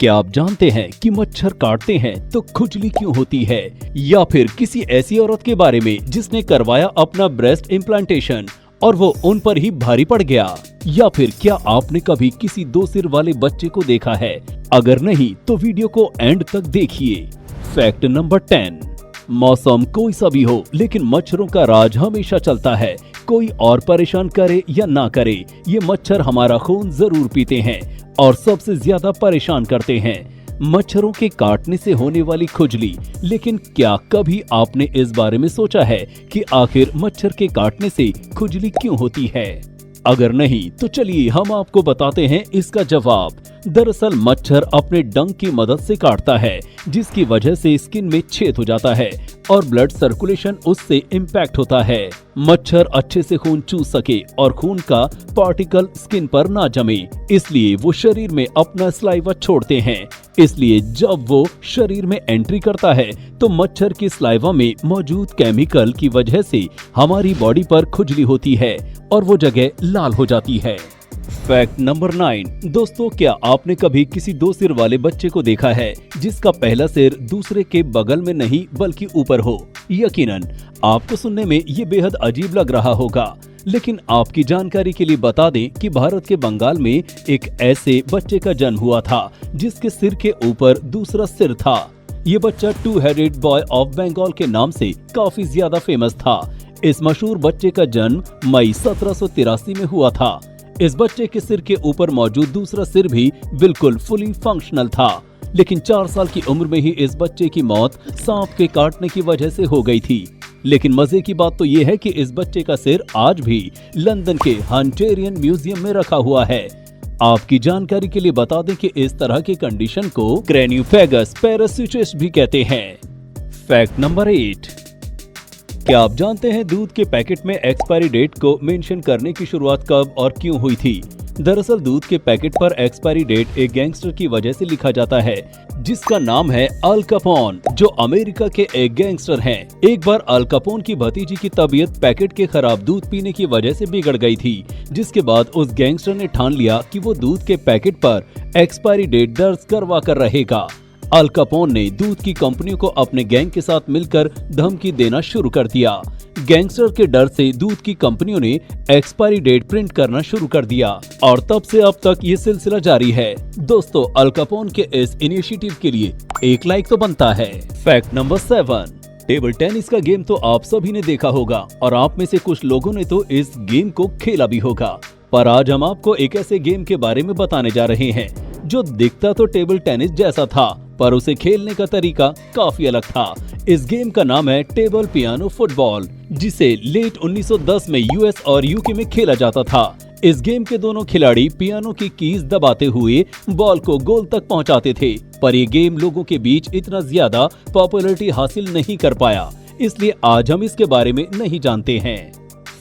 क्या आप जानते हैं कि मच्छर काटते हैं तो खुजली क्यों होती है? या फिर किसी ऐसी औरत के बारे में जिसने करवाया अपना ब्रेस्ट इम्प्लांटेशन और वो उन पर ही भारी पड़ गया? या फिर क्या आपने कभी किसी 2 सिर वाले बच्चे को देखा है? अगर नहीं तो वीडियो को एंड तक देखिए। फैक्ट नंबर 10, मौसम कोई सा भी हो लेकिन मच्छरों का राज हमेशा चलता है। कोई और परेशान करे या ना करे, ये मच्छर हमारा खून जरूर पीते हैं और सबसे ज्यादा परेशान करते हैं। मच्छरों के काटने से होने वाली खुजली। लेकिन क्या कभी आपने इस बारे में सोचा है कि आखिर मच्छर के काटने से खुजली क्यों होती है? अगर नहीं तो चलिए हम आपको बताते हैं इसका जवाब। दरअसल मच्छर अपने डंक की मदद से काटता है, जिसकी वजह से स्किन में छेद हो जाता है और ब्लड सर्कुलेशन उससे इम्पैक्ट होता है। मच्छर अच्छे से खून चूस सके और खून का पार्टिकल स्किन पर ना जमे, इसलिए वो शरीर में अपना सलाइवा छोड़ते हैं। इसलिए जब वो शरीर में एंट्री करता है तो मच्छर के सलाइवा में मौजूद केमिकल की वजह से हमारी बॉडी पर खुजली होती है और वो जगह लाल हो जाती है। फैक्ट नंबर 9, दोस्तों क्या आपने कभी किसी 2 सिर वाले बच्चे को देखा है जिसका पहला सिर दूसरे के बगल में नहीं बल्कि ऊपर हो? यकीनन आपको सुनने में ये बेहद अजीब लग रहा होगा, लेकिन आपकी जानकारी के लिए बता दें कि भारत के बंगाल में एक ऐसे बच्चे का जन्म हुआ था जिसके सिर के ऊपर दूसरा सिर था। ये बच्चा 2-हेडेड बॉय ऑफ बंगाल के नाम से काफी ज्यादा फेमस था। इस मशहूर बच्चे का जन्म मई 1783 में हुआ था। इस बच्चे के सिर के ऊपर मौजूद दूसरा सिर भी बिल्कुल फुली फंक्शनल था, लेकिन 4 साल की उम्र में ही इस बच्चे की मौत सांप के काटने की वजह से हो गई थी। लेकिन मजे की बात तो ये है कि इस बच्चे का सिर आज भी लंदन के हंटेरियन म्यूजियम में रखा हुआ है। आपकी जानकारी के लिए बता दें कि इस तरह की कंडीशन को क्रेनियोफेगस पैरासिटिस भी कहते हैं। फैक्ट नंबर 8, क्या आप जानते हैं दूध के पैकेट में एक्सपायरी डेट को मेंशन करने की शुरुआत कब और क्यों हुई थी? दरअसल दूध के पैकेट पर एक्सपायरी डेट एक गैंगस्टर की वजह से लिखा जाता है जिसका नाम है अल कैपोन, जो अमेरिका के एक गैंगस्टर हैं। एक बार अल कैपोन की भतीजी की तबीयत पैकेट के खराब दूध पीने की वजह से बिगड़ गई थी, जिसके बाद उस गैंगस्टर ने ठान लिया कि वो दूध के पैकेट पर एक्सपायरी डेट दर्ज करवा कर रहेगा। अल कैपोन ने दूध की कंपनियों को अपने गैंग के साथ मिलकर धमकी देना शुरू कर दिया। गैंगस्टर के डर से दूध की कंपनियों ने एक्सपायरी डेट प्रिंट करना शुरू कर दिया और तब से अब तक ये सिलसिला जारी है। दोस्तों अल कैपोन के इस इनिशिएटिव के लिए एक लाइक तो बनता है। फैक्ट नंबर 7, टेबल टेनिस का गेम तो आप सभी ने देखा होगा और आप में से कुछ लोगों ने तो इस गेम को खेला भी होगा, पर आज हम आपको एक ऐसे गेम के बारे में बताने जा रहे हैं जो दिखता तो टेबल टेनिस जैसा था, पर उसे खेलने का तरीका काफी अलग था। इस गेम का नाम है टेबल पियानो फुटबॉल, जिसे लेट 1910 में यूएस और यूके में खेला जाता था। इस गेम के दोनों खिलाड़ी पियानो की कीज दबाते हुए बॉल को गोल तक पहुंचाते थे, पर ये गेम लोगों के बीच इतना ज्यादा पॉपुलैरिटी हासिल नहीं कर पाया, इसलिए आज हम इसके बारे में नहीं जानते हैं।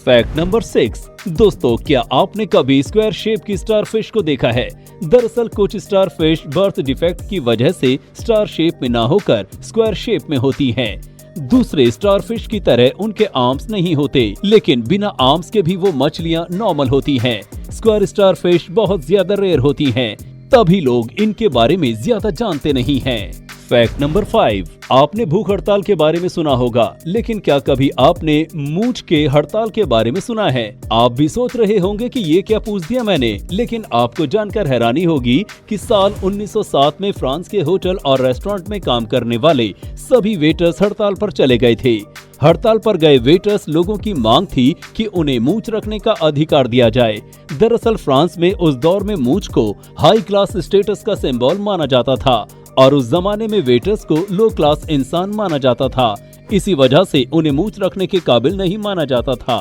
फैक्ट नंबर 6, दोस्तों क्या आपने कभी स्क्वायर शेप की स्टार फिश को देखा है? दरअसल कुछ स्टार फिश बर्थ डिफेक्ट की वजह से स्टार शेप में ना होकर स्क्वायर शेप में होती हैं। दूसरे स्टार फिश की तरह उनके आर्म्स नहीं होते, लेकिन बिना आर्म्स के भी वो मछलियां नॉर्मल होती हैं। स्क्वायर स्टार फिश बहुत ज्यादा रेयर होती हैं, तभी लोग इनके बारे में ज्यादा जानते नहीं हैं। फैक्ट नंबर 5, आपने भूख हड़ताल के बारे में सुना होगा, लेकिन क्या कभी आपने मूंछ के हड़ताल के बारे में सुना है? आप भी सोच रहे होंगे कि ये क्या पूछ दिया मैंने, लेकिन आपको जानकर हैरानी होगी कि साल 1907 में फ्रांस के होटल और रेस्टोरेंट में काम करने वाले सभी वेटर्स हड़ताल पर चले गए थे। हड़ताल पर गए वेटर्स लोगों की मांग थी कि उन्हें मूंछ रखने का अधिकार दिया जाए। दरअसल फ्रांस में उस दौर में मूंछ को हाई क्लास स्टेटस का सिंबल माना जाता था और उस जमाने में वेटर्स को लो क्लास इंसान माना जाता था। इसी वजह से उन्हें मूंछ रखने के काबिल नहीं माना जाता था।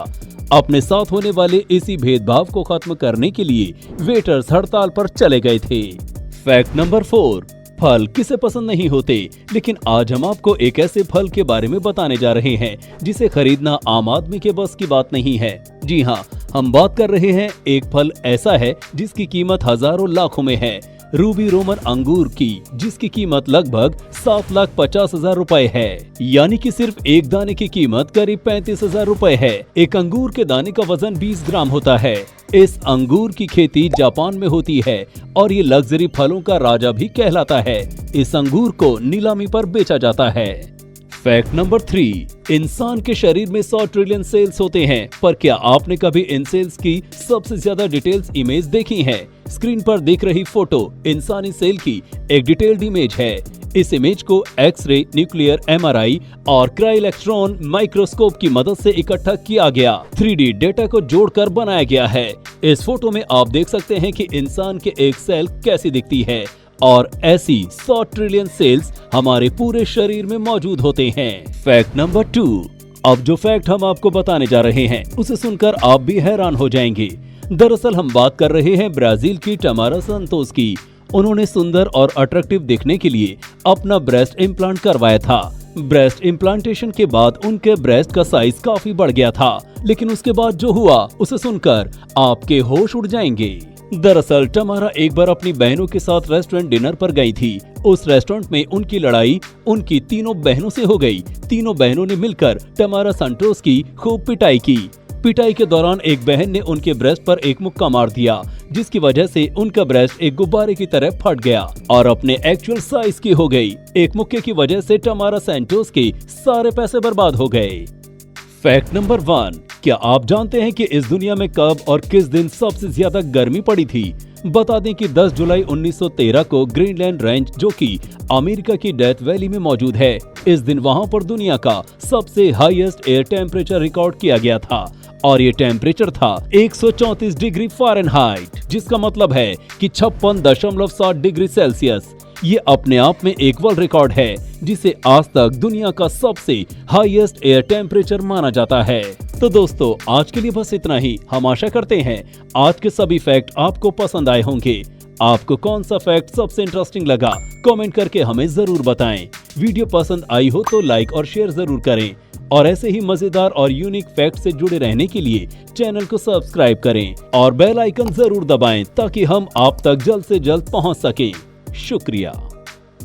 अपने साथ होने वाले इसी भेदभाव को खत्म करने के लिए वेटर्स हड़ताल पर चले गए थे। फैक्ट नंबर 4, फल किसे पसंद नहीं होते, लेकिन आज हम आपको एक ऐसे फल के बारे में बताने जा रहे हैं जिसे खरीदना आम आदमी के बस की बात नहीं है। जी हाँ, हम बात कर रहे हैं एक फल ऐसा है जिसकी कीमत हजारों लाखों में है। रूबी रोमन अंगूर की, जिसकी कीमत लगभग 7,50,000 रुपए है। यानी कि सिर्फ एक दाने की कीमत करीब 35,000 रुपए है। एक अंगूर के दाने का वजन 20 ग्राम होता है। इस अंगूर की खेती जापान में होती है और ये लग्जरी फलों का राजा भी कहलाता है। इस अंगूर को नीलामी पर बेचा जाता है। फैक्ट नंबर 3, इंसान के शरीर में 100 ट्रिलियन सेल्स होते हैं, पर क्या आपने कभी इन सेल्स की सबसे ज्यादा डिटेल्स इमेज देखी है? स्क्रीन पर दिख रही फोटो इंसानी सेल की एक डिटेल्ड इमेज है। इस इमेज को एक्सरे, न्यूक्लियर, एमआरआई और क्रायोइलेक्ट्रॉन माइक्रोस्कोप की मदद से इकट्ठा किया गया 3D डेटा को जोड़कर बनाया गया है। इस फोटो में आप देख सकते हैं कि इंसान के एक सेल कैसी दिखती है और ऐसी 100 ट्रिलियन सेल्स हमारे पूरे शरीर में मौजूद होते हैं। फैक्ट नंबर 2, अब जो फैक्ट हम आपको बताने जा रहे हैं उसे सुनकर आप भी हैरान हो जाएंगे। दरअसल हम बात कर रहे हैं ब्राजील की टमारा संतोष की। उन्होंने सुंदर और अट्रैक्टिव दिखने के लिए अपना ब्रेस्ट इम्प्लांट करवाया था। ब्रेस्ट इम्प्लांटेशन के बाद उनके ब्रेस्ट का साइज काफी बढ़ गया था, लेकिन उसके बाद जो हुआ उसे सुनकर आपके होश उड़ जाएंगे। दरअसल टमारा एक बार अपनी बहनों के साथ रेस्टोरेंट डिनर पर गई थी। उस रेस्टोरेंट में उनकी लड़ाई उनकी तीनों बहनों से हो गई। तीनों बहनों ने मिलकर टमारा संतोष की खूब पिटाई की। पिटाई के दौरान एक बहन ने उनके ब्रेस्ट पर एक मुक्का मार दिया, जिसकी वजह से उनका ब्रेस्ट एक गुब्बारे की तरह फट गया और अपने एक्चुअल साइज की हो गई। एक मुक्के की वजह से टमारा संतोष के सारे पैसे बर्बाद हो गए। फैक्ट नंबर 1, क्या आप जानते हैं कि इस दुनिया में कब और किस दिन सबसे ज्यादा गर्मी पड़ी थी? बता दें कि 10 जुलाई 1913 को ग्रीनलैंड रेंज, जो कि अमेरिका की डेथ वैली में मौजूद है, इस दिन वहां पर दुनिया का सबसे हाईएस्ट एयर टेम्परेचर रिकॉर्ड किया गया था और ये टेम्परेचर था 134 डिग्री फ़ारेनहाइट, जिसका मतलब है कि 56.7 डिग्री सेल्सियस। ये अपने आप में एक वर्ल्ड रिकॉर्ड है, जिसे आज तक दुनिया का सबसे हाईएस्ट एयर टेम्परेचर माना जाता है। तो दोस्तों, आज के लिए बस इतना ही। हम आशा करते हैं आज के सभी फैक्ट आपको पसंद आए होंगे। आपको कौन सा फैक्ट सबसे इंटरेस्टिंग लगा, कमेंट करके हमें जरूर बताएं। वीडियो पसंद आई हो तो लाइक और शेयर जरूर करें और ऐसे ही मजेदार और यूनिक फैक्ट से जुड़े रहने के लिए चैनल को सब्सक्राइब करें और बेल आइकन जरूर दबाएं ताकि हम आप तक जल्द से जल्द पहुंच सकें। शुक्रिया।